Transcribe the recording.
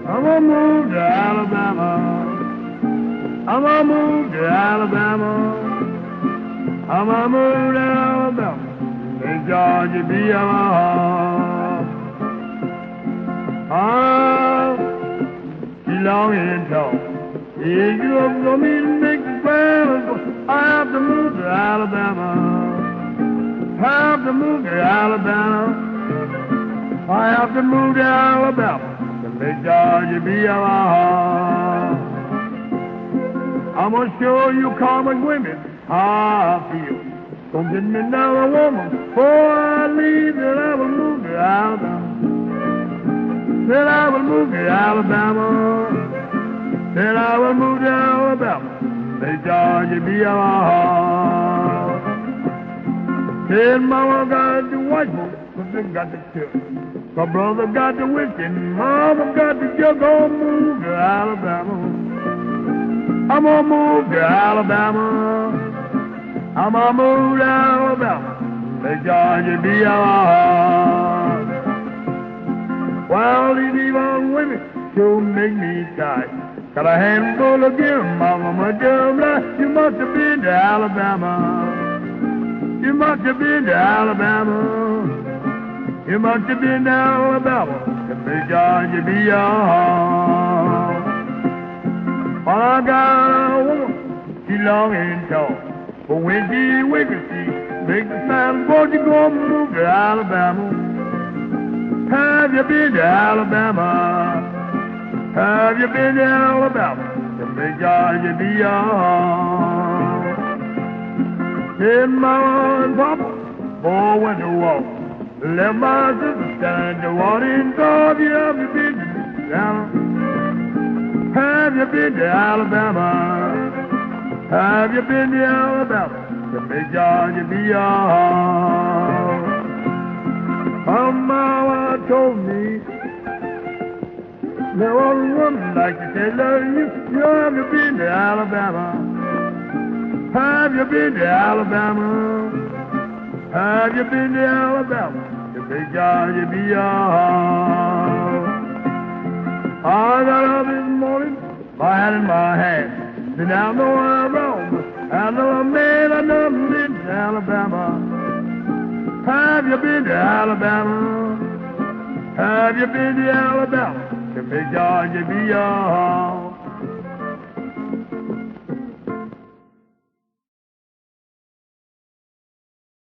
I'm gonna move to Alabama. I'm gonna move to Alabama. I'm gonna move to Alabama. Make Georgia be my home. She long and tall. Yeah, you up for me to make the plan. I have to move to Alabama. I have to move to Alabama. I have to move to Alabama. Make Georgia be my home. I'm gonna show you common women how I feel. Don't get me now a woman before I leave. Then I will move to Alabama. Then I will move to Alabama. Then I will move to Alabama. Make Georgia be my home. Then mama got the white folks, but they got the children. My brother got the whiskey, mama got the jug. Gonna move to Alabama. I'm gonna move to Alabama. I'm gonna move to Alabama. Make Georgia be our home. Well, these evil women sure make me tired. Got a handful of them, mama, my dumb life. You must have been to Alabama. You must have been to Alabama. You must have been to Alabama to make Georgia be your home. Well, I got a woman, she long and tall, but when she wakes, she makes the sound, won't you go move to Alabama? Have you been to Alabama? Have you been to Alabama to make Georgia be your home? Then Mama and Papa, boy, went to walk. Left my sister stand to water in Georgia. Have you been to Alabama? Have you been to Alabama? Have you been to Alabama to make Georgia be your home? My mama told me there was a woman like you said, love you. You have you been to Alabama? Have you been to Alabama? Have you been to Alabama to make Georgia be your home? I got up this morning, my hat in my hand. Then I know I'm wrong, but I know I'm mad. I know I've been to Alabama. Have you been to Alabama? Have you been to Alabama to make Georgia be your home?